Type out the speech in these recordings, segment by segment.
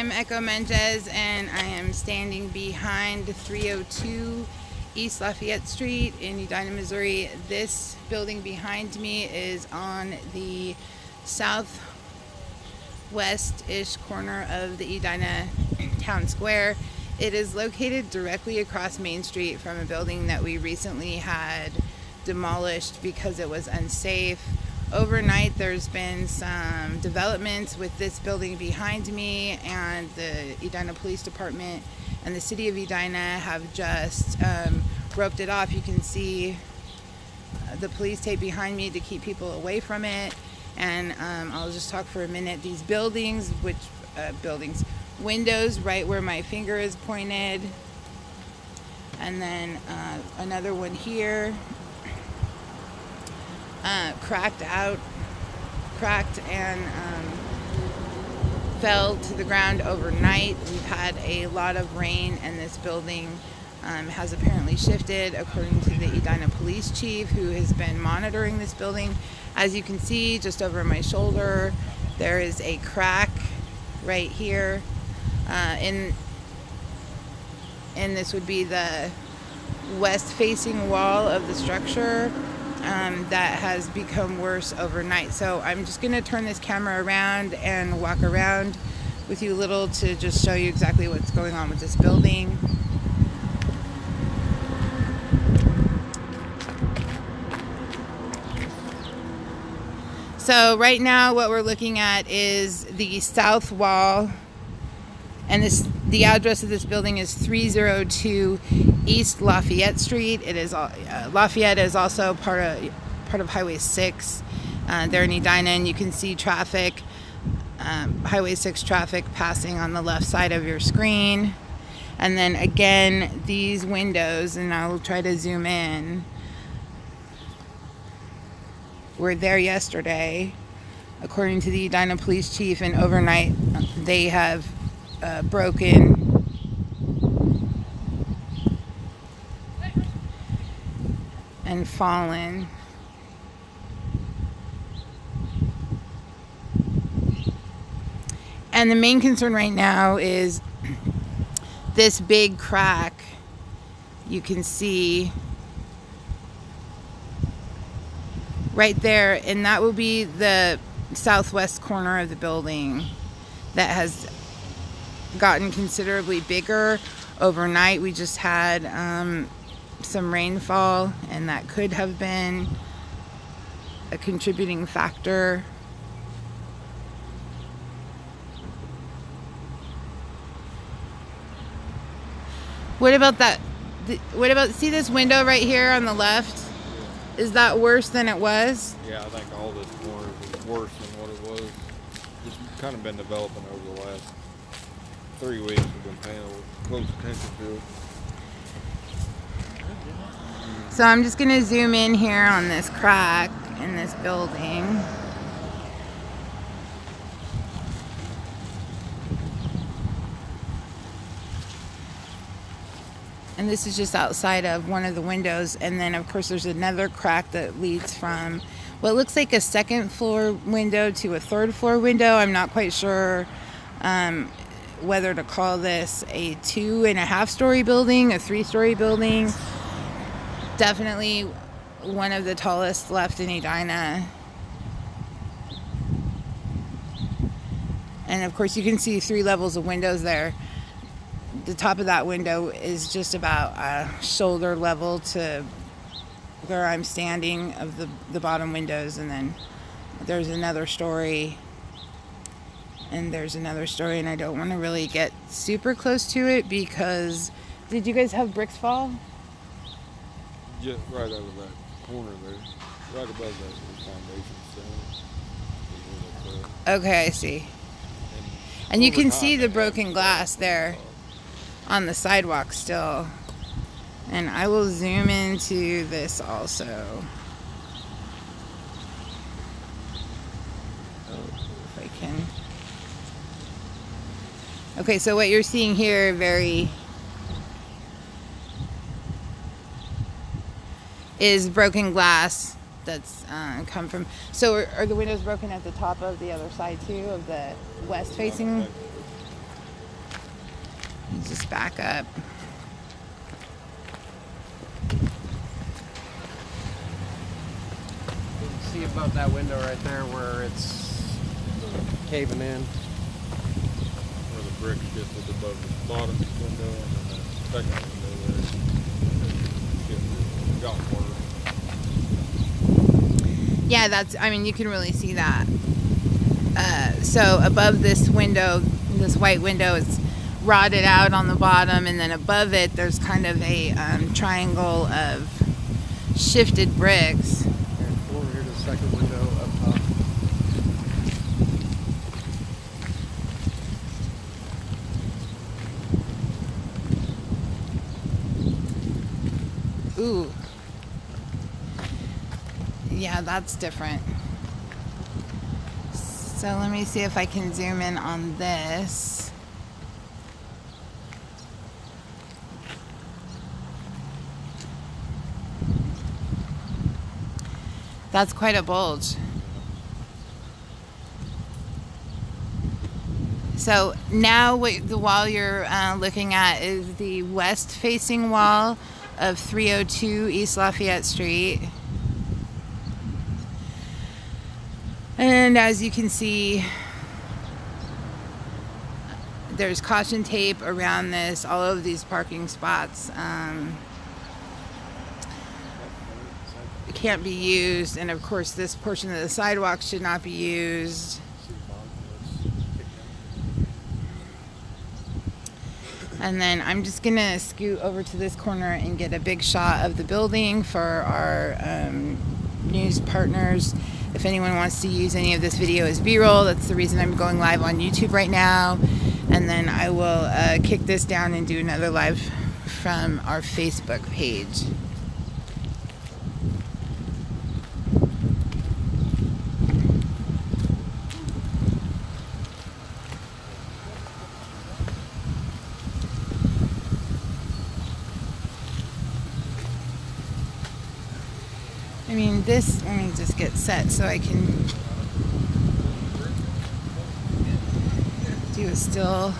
I'm Echo Mendez, and I am standing behind 302 East Lafayette Street in Edina, Missouri. This building behind me is on the southwest-ish corner of the Edina town square. It is located directly across Main Street from a building that we recently had demolished because it was unsafe. Overnight, there's been some developments with this building behind me, and the Edina Police Department and the City of Edina have just roped it off. You can see the police tape behind me to keep people away from it. And I'll just talk for a minute. These buildings, windows right where my finger is pointed, and then another one here. Cracked and fell to the ground overnight. We've had a lot of rain, and this building has apparently shifted, according to the Edina police chief, who has been monitoring this building. As you can see, just over my shoulder, there is a crack right here, and this would be the west-facing wall of the structure. That has become worse overnight. So I'm just going to turn this camera around and walk around with you a little to just show you exactly what's going on with this building. So right now what we're looking at is the south wall, and the address of this building is 302 East Lafayette Street. It is Lafayette is also part of Highway 6 there in Edina, and you can see traffic, Highway 6 traffic passing on the left side of your screen. And then again, these windows, and I'll try to zoom in, were there yesterday, according to the Edina police chief, and overnight they have broken and fallen. And the main concern right now is this big crack you can see right there, and that will be the southwest corner of the building that has gotten considerably bigger overnight. We just had some rainfall, and that could have been a contributing factor. What about that? See this window right here on the left? Is that worse than it was? Yeah, I think all this corner is worse than what it was. It's kind of been developing over the last 3 weeks. We've been paying close attention to it. So I'm just going to zoom in here on this crack in this building. And this is just outside of one of the windows. And then, of course, there's another crack that leads from what looks like a second floor window to a third floor window. I'm not quite sure whether to call this a 2.5-story building, a 3-story building. Definitely one of the tallest left in Edina. And of course you can see 3 levels of windows there. The top of that window is just about shoulder level to where I'm standing of the bottom windows, and then there's another story, and there's another story, and I don't want to really get super close to it because did you guys have bricks fall? Just right out of that corner there, right above that foundation stone. Okay, I see. And you can see the broken glass there on the sidewalk still. And I will zoom into this also. If I can. Okay, so what you're seeing here is broken glass that's come from. So are the windows broken at the top of the other side too, of the west facing? just back up. You can see above that window right there where it's caving in. Where the brick shifted above the bottom window and then the second window there shifted, got worse. Yeah, that's, I mean, you can really see that. So above this window, this white window, it's rotted out on the bottom, and then above it there's kind of a triangle of shifted bricks. And over here to the second window up top. Ooh. Yeah, that's different. So let me see if I can zoom in on this. That's quite a bulge. So now what the wall you're looking at is the west facing wall of 302 East Lafayette Street. And as you can see, there's caution tape around this, all of these parking spots. It can't be used, and of course this portion of the sidewalk should not be used. And then I'm just gonna scoot over to this corner and get a big shot of the building for our news partners. If anyone wants to use any of this video as B-roll, that's the reason I'm going live on YouTube right now. And then I will kick this down and do another live from our Facebook page. I mean, this, let me just get set so I can do a still.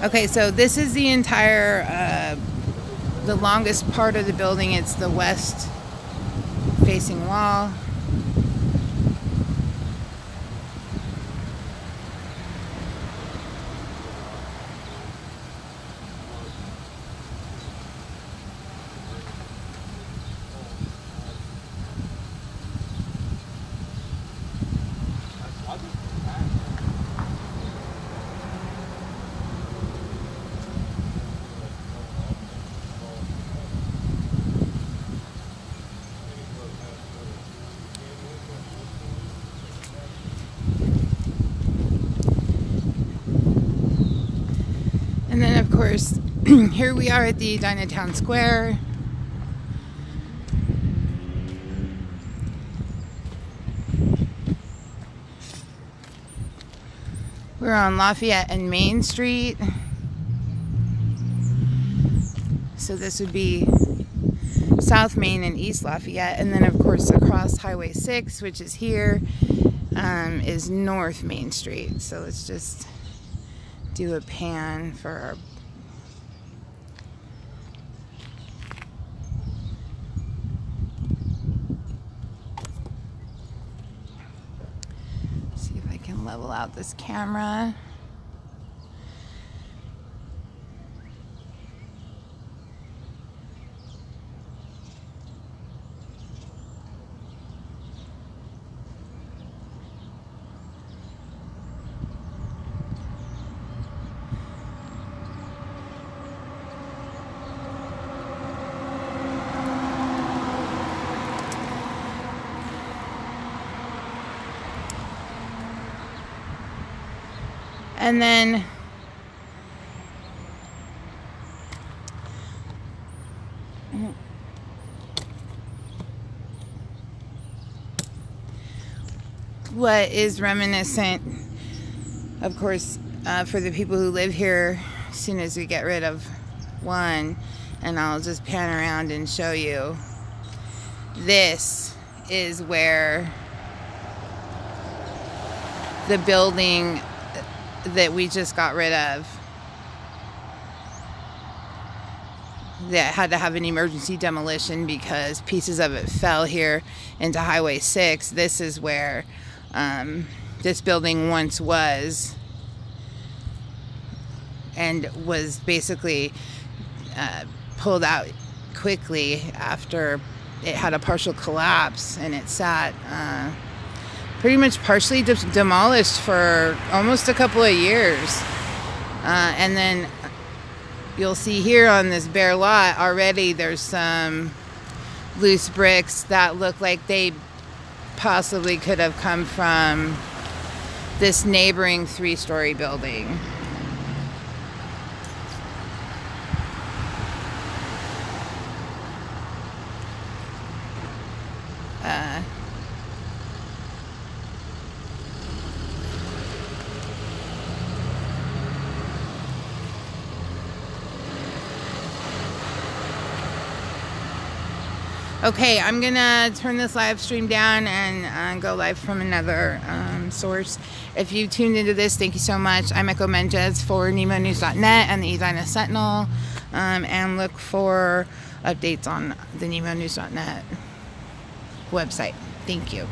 Okay, so this is the entire, the longest part of the building. It's the west facing wall. And then, of course, here we are at the Edina Town Square. We're on Lafayette and Main Street. So this would be South Main and East Lafayette. And then, of course, across Highway 6, which is here, is North Main Street. So let's just do a pan for our see if I can level out this camera. And then what is reminiscent, of course, for the people who live here, as soon as we get rid of one, and I'll just pan around and show you, this is where the building that we just got rid of that had to have an emergency demolition because pieces of it fell here into Highway 6. This is where this building once was, and was basically pulled out quickly after it had a partial collapse, and it sat pretty much partially demolished for almost a couple of years. And then you'll see here on this bare lot already there's some loose bricks that look like they possibly could have come from this neighboring 3-story building. Okay, I'm gonna turn this live stream down and go live from another source. If you tuned into this, thank you so much. I'm Echo Mendez for NemoNews.net and the Edina Sentinel, and look for updates on the NemoNews.net website. Thank you.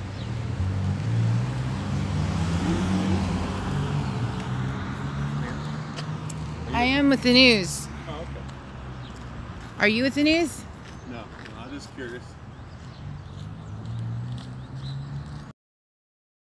I am with the news. Oh, okay. Are you with the news? No, I'm just curious.